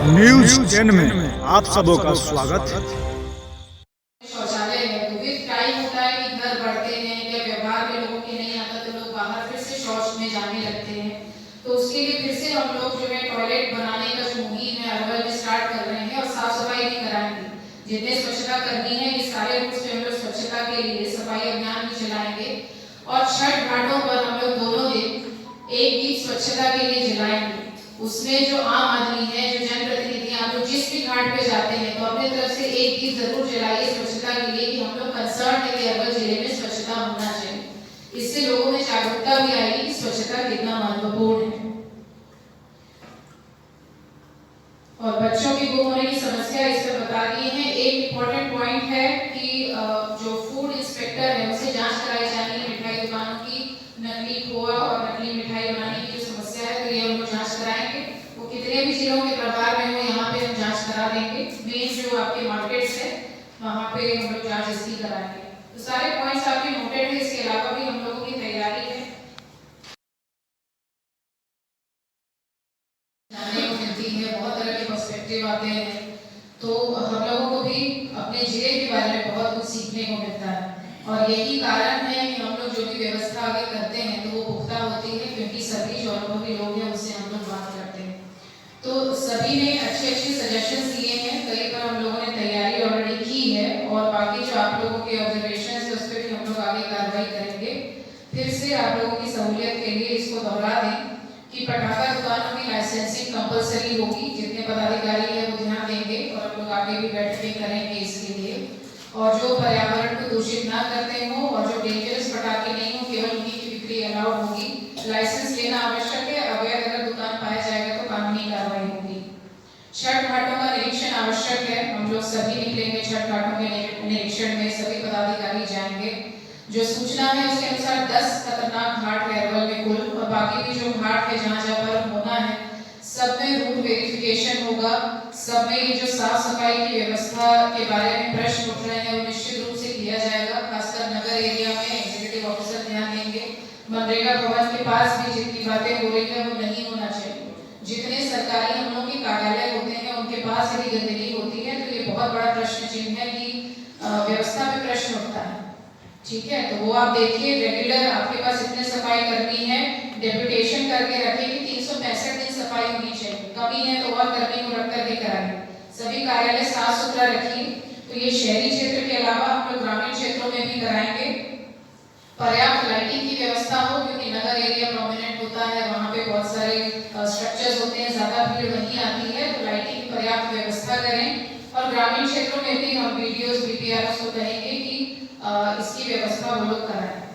News 10 में आप सबों का स्वागत है। शौचालय है तो विद टाइम होता है कि घर बढ़ते हैं या व्यवहार में लोगों के नहीं आता तो लोग बाहर फिर से शौच में जाने लगते हैं। तो उसके लिए फिर से हम लोग जो है टॉयलेट बनाने का जो मुहिम है अरवल में स्टार्ट कर रहे हैं और साफ सफाई भी कराएंगे। जितने स्वच्छता करनी है ये सारे रूट्स पे हम लोग स्वच्छता के लिए सफाई अभियान भी चलाएंगे और छठ घाटों पर हम लोग दोनों दिन एक गीत स्वच्छता के लिए जलाएंगे। उसमें जो आम आदमी है जो जनप्रतिनिधि आप लोग जिस भी घाट पे जाते हैं तो अपनी तरफ से एक गीत जरूर जलाइए स्वच्छता के लिए कि हम लोग कंसर्न है कि अरवल जिले में स्वच्छता होना चाहिए। इससे लोगों में जागरूकता भी आएगी कि स्वच्छता कितना महत्वपूर्ण है। और बच्चों की गुम होने की समस्या इस पर बता दिए हैं। एक इम्पोर्टेंट पॉइंट है कि जो फूड इंस्पेक्टर है उसे जांच कराई जानी है मिठाई दुकानों की नकली खोआ और नकली मिठाई बनाने की जो समस्या है तो ये हम लोग जांच कराएंगे। वो कितने भी जिलों के प्रभार में हो यहाँ पे हम जांच करा देंगे। मेन जो आपके मार्केट्स है वहाँ पे हम लोग जांच इसकी कराएंगे। तो सारे पॉइंट्स आपके नोटेड है। इसके अलावा भी हम लोगों की तैयारी है जानने को मिलती है, बहुत तरह के पर्सपेक्टिव आते हैं तो हम लोगों को भी अपने जिले के बारे में बहुत कुछ सीखने को मिलता है। और यही कारण है कि हम लोग जो भी व्यवस्था आगे करते हैं तो वो पुख्ता होती है क्योंकि सभी जो अनुभवी लोग हैं उससे हम लोग बात करते हैं। तो सभी ने अच्छे अच्छे सजेशंस दिए हैं। कई बार हम लोगों ने तैयारी ऑलरेडी की है और बाकी जो आप लोगों के ऑब्जर्वेशन है उस पर भी हम लोग आगे कार्रवाई करेंगे। फिर से आप लोगों की सहूलियत के लिए इसको दोहरा दें कि पटाखा दुकानों की लाइसेंसिंग कंपलसरी होगी। जितने पदाधिकारी है वो ध्यान देंगे और हम लोग आगे भी बैठकें करेंगे इसके लिए। और जो पर्यावरण को दूषित ना करते हो और जो डेंजरस पटाखे नहीं हो केवल उन्हीं की बिक्री अलाउड होगी। लाइसेंस लेना आवश्यक है। अवैध अगर दुकान पाया जाएगा तो कानूनी कार्रवाई होगी। छठ घाटों का निरीक्षण आवश्यक है। हम लोग सभी निकलेंगे छठ घाटों के निरीक्षण में सभी पदाधिकारी जाएंगे। जो सूचना है उसके अनुसार 10 खतरनाक घाट है अरवल में कुल और बाकी भी जो घाट है जहाँ जहाँ पर होना है सब में रूट वेरिफिकेशन होगा। सब में ये जो साफ सफाई की व्यवस्था के बारे में प्रश्न उठ रहे हैं वो निश्चित रूप से किया जाएगा। खासकर नगर एरिया में एग्जीक्यूटिव ऑफिसर ध्यान देंगे। मनरेगा भवन के पास भी जितनी बातें हो रही है वो नहीं होना चाहिए। जितने सरकारी हम लोग के कार्यालय होते हैं उनके पास यदि गंदगी होती है तो ये बहुत बड़ा प्रश्न चिन्ह है कि व्यवस्था में प्रश्न उठता है। ठीक है तो वो आप देखिए रेगुलर आपके पास इतने सफाई कर्मी है डेपुटेशन करके रखें कि 365 दिन सफाई होनी चाहिए। कमी है तो और कर्मी को रख करके कराएं। सभी कार्यालय साफ सुथरा रखिए। तो ये शहरी क्षेत्र के अलावा हम लोग ग्रामीण क्षेत्रों में भी कराएंगे। पर्याप्त लाइटिंग की व्यवस्था हो क्योंकि नगर एरिया प्रोमिनेंट होता है वहाँ पे बहुत सारे स्ट्रक्चर्स होते हैं ज्यादा भीड़ वहीं आती है तो लाइटिंग की पर्याप्त व्यवस्था करें। और ग्रामीण क्षेत्रों में भी हम वीडियोस बीपीआरएस को कहेंगे कि इसकी व्यवस्था वो लोग कराएं।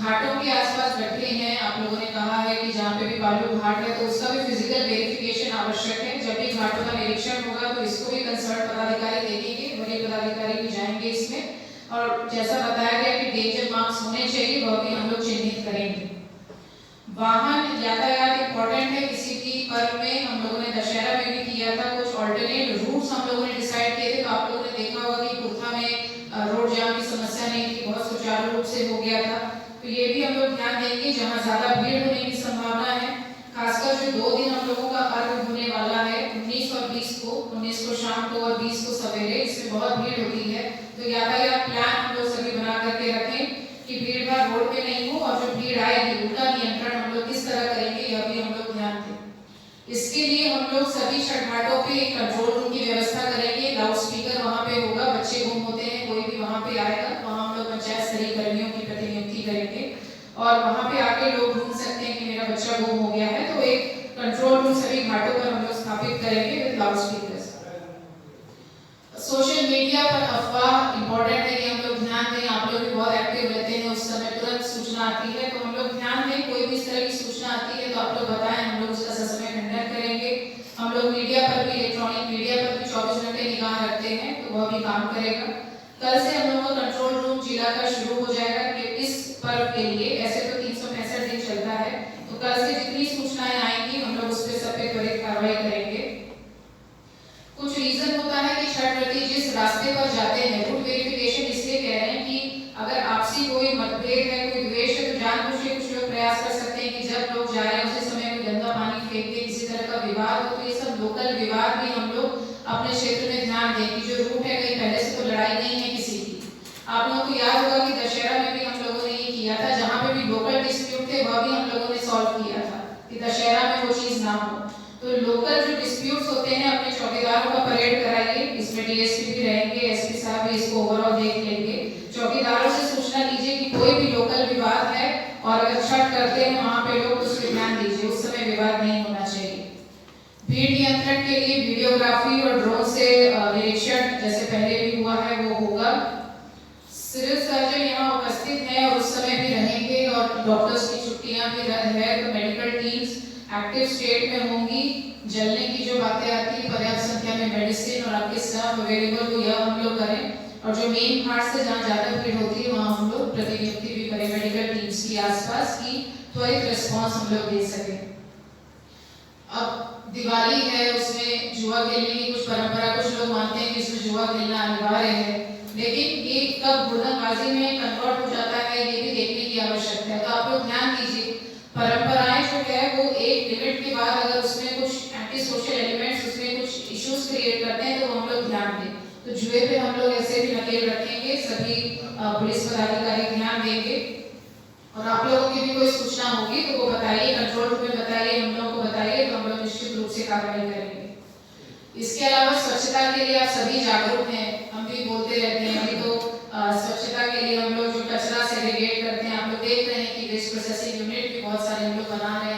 घाटों के आसपास गड्ढे हैं आप लोगों ने कहा है कि जहाँ पे भी बालू घाट है तो उसका भी फिजिकल वेरिफिकेशन आवश्यक है। जब भी घाटों का निरीक्षण होगा तो इसको भी कंसर्न पदाधिकारी देखेंगे। बड़े पदाधिकारी भी जाएंगे इसमें और जैसा बताया गया कि डेंजर मार्क्स होने चाहिए वह भी हम लोग चिन्हित करेंगे। वाहन यातायात इंपॉर्टेंट है। किसी भी पर्व में हम लोगों ने दशहरा में भी किया था कुछ ऑल्टरनेट रूट्स हम लोगों ने डिसाइड किए थे तो आप लोगों ने देखा होगा कि कुर्था में रोड जाम की समस्या नहीं थी बहुत सुचारू रूप से हो गया था। तो ये भी हम लोग ध्यान देंगे जहाँ ज्यादा भीड़ होने की संभावना है। खासकर जो 2 दिन हम लोगों का अर्घ होने वाला है 19 और 20 को 19 को शाम को और 20 को सवेरे इसमें बहुत भीड़ होती है। तो यातायात प्लान हम लोग सभी बना करके रखें कि भीड़ भाड़ रोड पे नहीं हो और जो भीड़ आएगी उनका नियंत्रण हम लोग किस तरह करेंगे यह भी हम लोग ध्यान दें। इसके लिए हम लोग सभी छठ घाटों पे कंट्रोल रूम की व्यवस्था करेंगे। लाउड स्पीकर वहाँ पे होगा। बच्चे गुम होते हैं कोई भी वहाँ पे आएगा वहाँ हम लोग पंचायत स्तरीय कर्मियों की प्रतिनियुक्ति करेंगे और वहाँ पे आके लोग ढूंढ सकते हैं कि मेरा बच्चा गुम हो गया है तो एक कंट्रोल रूम सभी घाटों पर हम लोग स्थापित करेंगे with loud speaker. Social media पर अफवाह इंपॉर्टेंट है कि हम लोग ध्यान दें। आप लोग भी बहुत एक्टिव रहते हैं उस समय तुरंत सूचना आती है तो हम लोग ध्यान दें। कोई भी इस तरह की सूचना आती है तो आप लोग बताएं हम लोग उसका ससमय खंडन करेंगे। हम लोग मीडिया पर भी इलेक्ट्रॉनिक मीडिया पर भी 24 घंटे निगाह रखते हैं तो वह भी काम करेगा। कल से हम लोगों का कंट्रोल रूम जिला का शुरू हो जाएगा कि इस पर्व के लिए ऐसे तो 365 दिन चलता है तो कल से जितनी सूचनाएं आएंगी हम लोग उस पर सब पे त्वरित कार्रवाई करेंगे। कुछ रीजन होता है कि छठ व्रती जिस रास्ते पर जाते हैं रूट वेरिफिकेशन इसलिए कह रहे हैं कि अगर आपसी कोई मतभेद है कोई द्वेष है तो जानबूझ के कुछ लोग प्रयास कर सकते हैं कि जब लोग जा रहे हैं उसी समय कोई गंदा पानी फेंक के किसी तरह का विवाद हो, तो ये सब लोकल विवाद भी हम लोग अपने क्षेत्र में ध्यान दें कि जो रूट है, कहीं पहले से तो लड़ाई नहीं है किसी की। आप लोगों को याद होगा कि दशहरा में भी हम लोगों ने ये किया था, जहाँ पे भी लोकल डिस्प्यूट थे वह भी हम लोगों ने सॉल्व किया था कि दशहरा में वो चीज़ ना हो। तो लोकल जो डिस्प्यूट्स होते हैं अपने चौकीदारों का परेड कराइए, इसमें डीएसपी भी रहेंगे, एसपी साहब भी इसको ओवरऑल देख लेंगे। चौकीदारों से सूचना लीजिए कि कोई भी लोकल विवाद है और अगर छठ करते हैं वहाँ पे लोग, उस पर ध्यान दीजिए, उस समय विवाद नहीं होना चाहिए। भीड़ नियंत्रण के लिए वीडियोग्राफी और ड्रोन से निरीक्षण जैसे पहले भी हुआ है वो होगा। सिविल सर्जन यहाँ उपस्थित है और उस समय भी रहेंगे, और डॉक्टर्स की छुट्टियां भी रद्द है, तो मेडिकल टीम्स एक्टिव स्टेट में होंगी। जलने की जो बातें आती है, पर्याप्त संख्या में मेडिसिन और आपके स्टाफ अवेलेबल हो, यह हम लोग करें। और जो मेन घाट से जहाँ ज़्यादा भीड़ होती है वहाँ हम लोग प्रति व्यक्ति भी करें मेडिकल टीम्स की आसपास की त्वरित रिस्पॉन्स हम लोग दे सकें। अब दिवाली है, उसमें जुआ खेलने की कुछ परंपरा, कुछ लोग मानते हैं कि इसमें जुआ खेलना अनिवार्य है, लेकिन ये कब हुड़दंगबाजी में कन्वर्ट हो जाता है ये भी देखने की आवश्यकता है। तो आप लोग ध्यान दीजिए, परंपराएं जो है वो एक लिमिट के बाद अगर उसमें कुछ एंटी सोशल एलिमेंट्स, उसमें कुछ इश्यूज क्रिएट करते हैं तो हम लोग ध्यान दें। तो जुए पे हम लोग ऐसे भी नकेल रखेंगे, सभी पुलिस पदाधिकारी ध्यान देंगे। और आप लोगों की भी कोई सूचना होगी तो वो बताइए, कंट्रोल रूम में बताइए, हम लोगों को बताइए, तो हम लोग निश्चित रूप से कार्रवाई करेंगे। इसके अलावा स्वच्छता के लिए आप सभी जागरूक हैं, हम भी बोलते रहते हैं। अभी तो स्वच्छता के लिए हम लोग जो कचरा सेग्रीगेट करते हैं, आप लोग देख रहे हैं कि वेस्ट प्रोसेसिंग यूनिट भी बहुत सारे हम लोग बना रहे हैं।